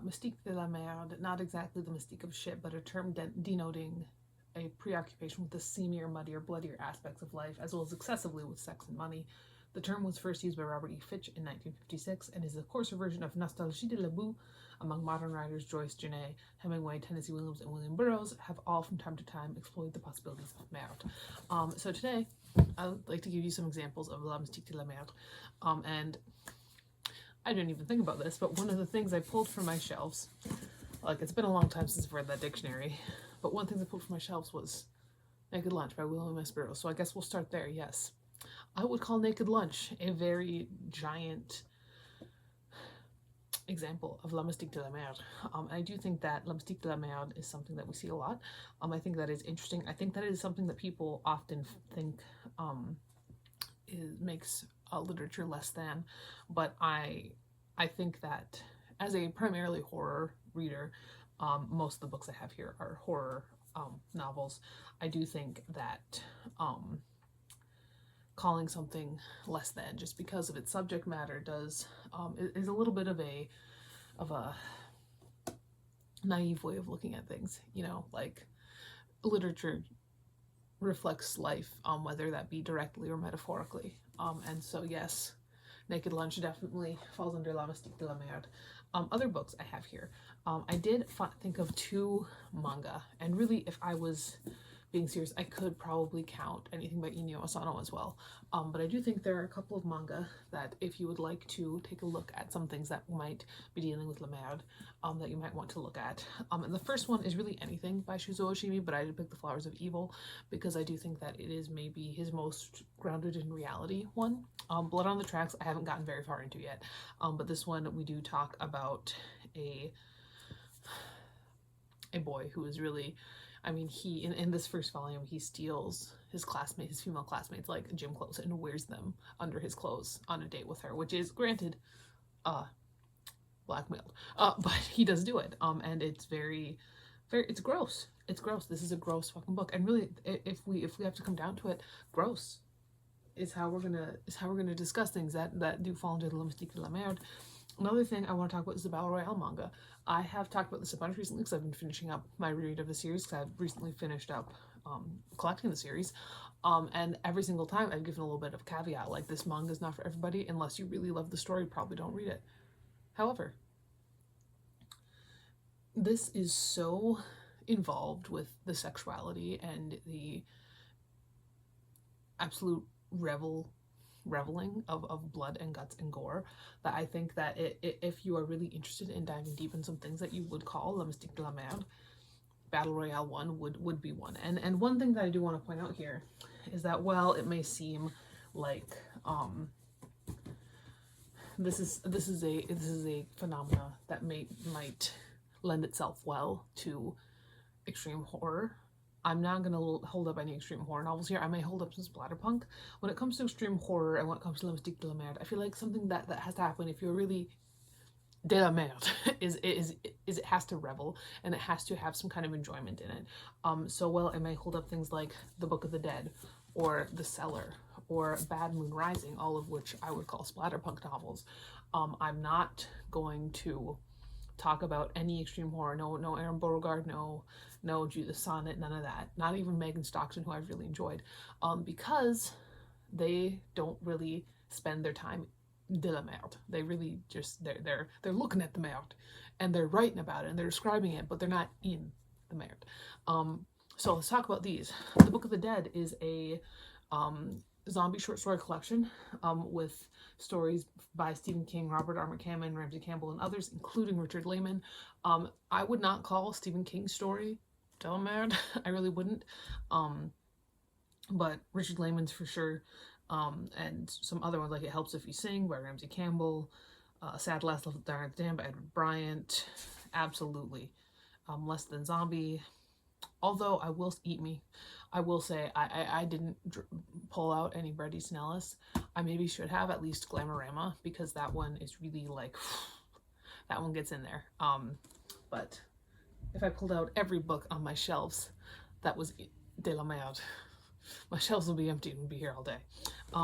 mystique de la merde, not exactly the mystique of shit, but a term denoting a preoccupation with the seamier, muddier, bloodier aspects of life, as well as excessively with sex and money. The term was first used by Robert E. Fitch in 1956 and is a coarser version of nostalgie de la boue among modern writers. Joyce, Janae, Hemingway, Tennessee Williams, and William Burroughs have all from time to time explored the possibilities of merde. So today, I would like to give you some examples of la mystique de la merde. And I didn't even think about this, but one of the things I pulled from my shelves, like it's been a long time since I've read that dictionary, but one of the things I pulled from my shelves was Naked Lunch by William S. Burroughs. So I guess we'll start there, yes. I would call Naked Lunch a very giant example of la mystique de la merde. I do think that la mystique de la merde is something that we see a lot. I think that is interesting. I think that is something that people often think makes literature less than, but I think that as a primarily horror reader, most of the books I have here are horror novels. I do think that calling something less than just because of its subject matter does is a little bit of a naive way of looking at things. You know, like literature reflects life, whether that be directly or metaphorically. And so yes, Naked Lunch definitely falls under la mystique de la merde. Other books I have here. I did think of 2 manga, and really, if I was being serious, I could probably count anything by Inyo Asano as well. But I do think there are a couple of manga that, if you would like to take a look at some things that might be dealing with la merde, that you might want to look at. And the first one is really anything by Shuzo Oshimi, but I did pick The Flowers of Evil because I do think that it is maybe his most grounded in reality one. Blood on the Tracks I haven't gotten very far into yet, but this one we do talk about a boy who is really, I mean, he in this first volume he steals his female classmates, like gym clothes, and wears them under his clothes on a date with her, which is granted blackmailed, but he does do it, and it's very it's gross. It's gross. This is a gross fucking book, and really, if we have to come down to it, gross is how we're gonna discuss things that do fall into the la mystique de la merde. Another thing I want to talk about is the Battle Royale manga. I have talked about this a bunch recently because I've been finishing up my reread of the series, because I've recently finished up collecting the series. And every single time I've given a little bit of caveat, like, this manga is not for everybody. Unless you really love the story, probably don't read it. However, this is so involved with the sexuality and the absolute reveling of blood and guts and gore, that I think that if you are really interested in diving deep in some things that you would call la mystique de la merde, Battle Royale 1 would be one. And one thing that I do want to point out here is that, while it may seem like this is a phenomena that might lend itself well to extreme horror, I'm not going to hold up any extreme horror novels here. I may hold up some splatterpunk. When it comes to extreme horror and when it comes to la mystique de la merde, I feel like something that has to happen if you're really de la merde is it has to revel, and it has to have some kind of enjoyment in it. So while it may hold up things like The Book of the Dead or The Cellar or Bad Moon Rising, all of which I would call splatterpunk novels, I'm not going to talk about any extreme horror. No Aaron Beauregard, no Judith Sonnet, none of that. Not even Megan Stockton, who I've really enjoyed, because they don't really spend their time de la merde. They really just they're looking at the merde, and they're writing about it, and they're describing it, but they're not in the merde. So let's talk about these. The Book of the Dead is a zombie short story collection with stories by Stephen King, Robert R. McCammon, Ramsey Campbell, and others, including Richard Lehman. I would not call Stephen King's story de la merde. I really wouldn't. But Richard Lehman's for sure. And some other ones, like It Helps If You Sing by Ramsey Campbell, Sad Last Left Dying Damn by Edward Bryant, absolutely. Less Than Zombie, although I will say I didn't pull out any Bret Easton Ellis. I maybe should have, at least Glamorama, because that one is really like, that one gets in there. But if I pulled out every book on my shelves that was de la merde, my shelves will be empty and we'll be here all day.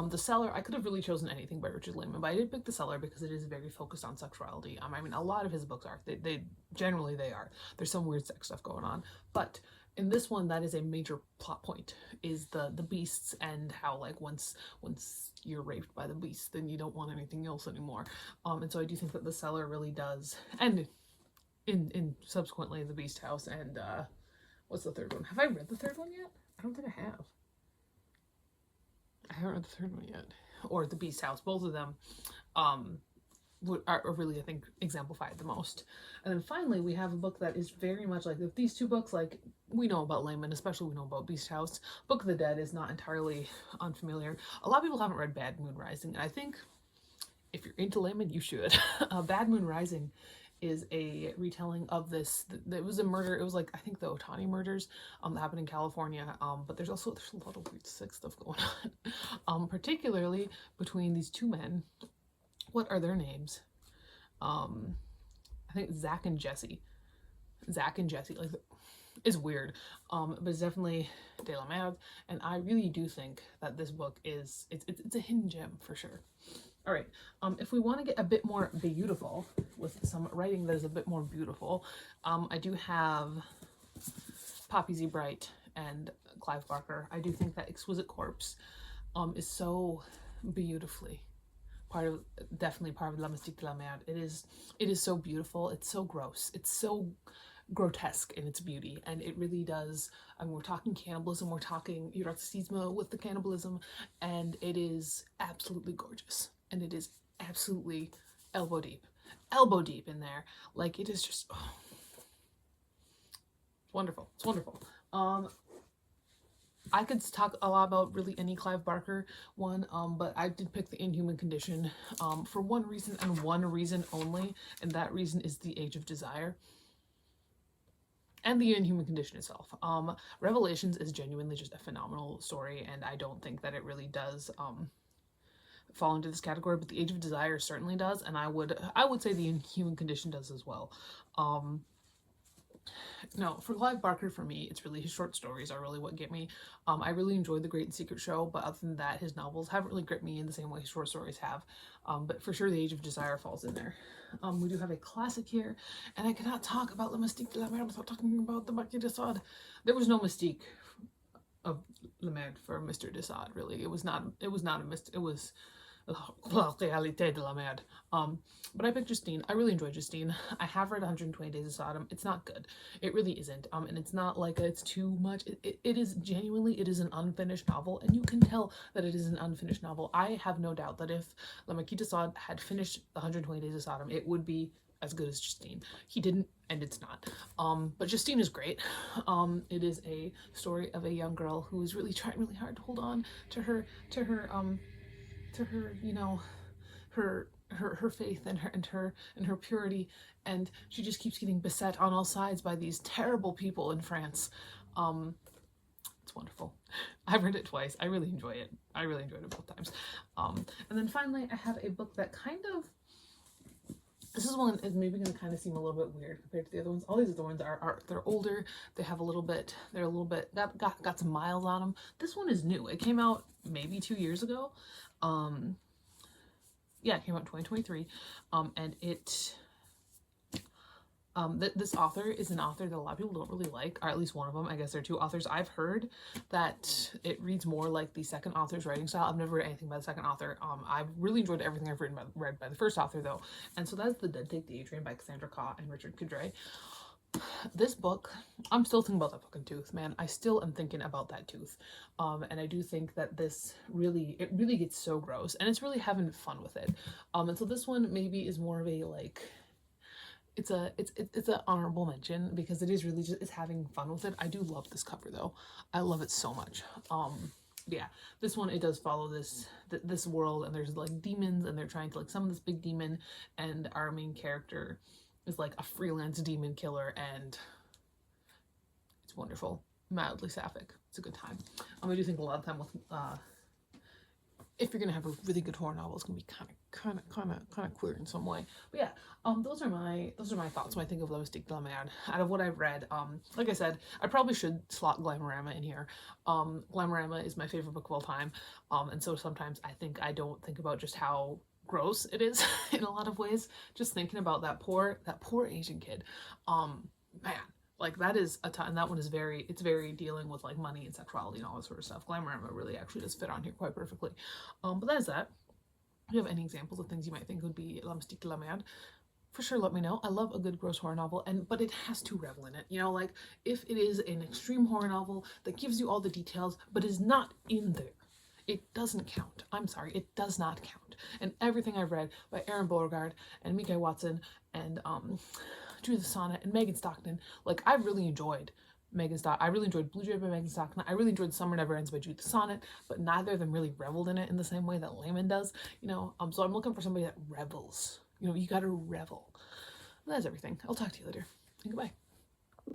The Cellar, I could have really chosen anything by Richard Lehman, but I did pick The Cellar because it is very focused on sexuality. I mean, a lot of his books are. They generally they are. There's some weird sex stuff going on, but in this one, that is a major plot point, is the beasts, and how like once you're raped by the beast, then you don't want anything else anymore. And so I do think that The Cellar really does, and in subsequently The Beast House and what's the third one? Have I read the third one yet? I don't think I have. I haven't read the third one yet. Or The Beast House. Both of them are really, I think, exemplified the most. And then finally, we have a book that is very much like these two books. Like, we know about Layman, especially we know about Beast House. Book of the Dead is not entirely unfamiliar. A lot of people haven't read Bad Moon Rising, and I think if you're into Layman, you should. Bad Moon Rising is a retelling of this. It was a murder. It was like, I think the Otani murders that happened in California. But there's a lot of weird sex stuff going on, particularly between these two men. What are their names? I think Zach and Jesse. Like, it's weird, but it's definitely de la merde. And I really do think that this book is it's a hidden gem for sure. All right, if we want to get a bit more beautiful with some writing that is a bit more beautiful, I do have Poppy Z. Bright and Clive Barker. I do think that Exquisite Corpse is so beautifully definitely part of La Mystique de la Merde. It is so beautiful. It's so gross. It's so grotesque in its beauty, and it really does. I mean, we're talking cannibalism, we're talking eroticism with the cannibalism, and it is absolutely gorgeous, and it is absolutely elbow deep in there. Like, it is just wonderful. It's wonderful. I could talk a lot about really any Clive Barker one, but I did pick The Inhuman Condition for one reason and one reason only, and that reason is The Age of Desire and The Inhuman Condition itself. Revelations is genuinely just a phenomenal story, and I don't think that it really does fall into this category, but The Age of Desire certainly does, and I would say The Inhuman Condition does as well. No, for Clive Barker, for me, it's really his short stories are really what get me. I really enjoyed The Great and Secret Show, but other than that, his novels haven't really gripped me in the same way his short stories have. But for sure, The Age of Desire falls in there. We do have a classic here, and I cannot talk about La Mystique de la Merde without talking about the Marquis de Sade. There was no mystique of La Merde for Mr. de Sade, really. It was not a mystique. It was La Réalité de la Merde. But I picked Justine. I really enjoyed Justine. I have read 120 Days of Sodom. It's not good. It really isn't. And it's not like it's too much. It is genuinely, it is an unfinished novel, and you can tell that it is an unfinished novel. I have no doubt that if Le Marquis de Sade had finished 120 Days of Sodom, it would be as good as Justine. He didn't, and it's not. But Justine is great. It is a story of a young girl who is really trying really hard to hold on to her you know, her faith and her purity, and she just keeps getting beset on all sides by these terrible people in France. It's wonderful. I've read it twice. I really enjoy it. I really enjoyed it both times. And then finally, I have a book that kind of, this is one is maybe going to kind of seem a little bit weird compared to the other ones. All these other ones are they're older. They have they're a little bit got some miles on them. This one is new. It came out maybe 2 years ago. Yeah, it came out in 2023. And it this author is an author that a lot of people don't really like, or at least one of them. I guess there are two authors. I've heard that it reads more like the second author's writing style. I've never read anything by the second author. I've really enjoyed everything I've read by the first author, though. And so that's The Dead Take the A Train by Cassandra Khaw and Richard Cadre. This book, I'm still thinking about that fucking tooth, man. I still am thinking about that tooth. And I do think that this really gets so gross, and it's really having fun with it. And so this one maybe is more of a, like, it's an honorable mention because it is really just, it's having fun with it. I do love this cover though. I love it so much. Yeah, this one, it does follow this world, and there's like demons, and they're trying to like summon this big demon, and our main character is like a freelance demon killer, and it's wonderful. Mildly sapphic. It's a good time. I do think a lot of time with if you're gonna have a really good horror novel, it's gonna be kind of queer in some way. But yeah, those are my thoughts when I think of La Mystique de la Merde. Out of what I've read, like I said, I probably should slot Glamorama in here. Glamorama is my favorite book of all time, and so sometimes I think I don't think about just how gross it is in a lot of ways. Just thinking about that poor Asian kid, man. Like that is a ton, and that one is it's very dealing with like money and sexuality and all that sort of stuff. Glamorama really actually does fit on here quite perfectly. But that is that. If you have any examples of things you might think would be La Mystique de la Merde, for sure let me know. I love a good gross horror novel, but it has to revel in it. You know, like if it is an extreme horror novel that gives you all the details but is not in there, it doesn't count. I'm sorry, it does not count. And everything I've read by Erin Beauregard and Mika Watson and Judith Sonnet and Megan Stockton, like I really enjoyed I really enjoyed Blue Jay by Megan Stockton. I really enjoyed Summer Never Ends by Judith Sonnet, but neither of them really reveled in it in the same way that Layman does. You know, so I'm looking for somebody that revels. You know, you gotta revel. That's everything. I'll talk to you later. Goodbye.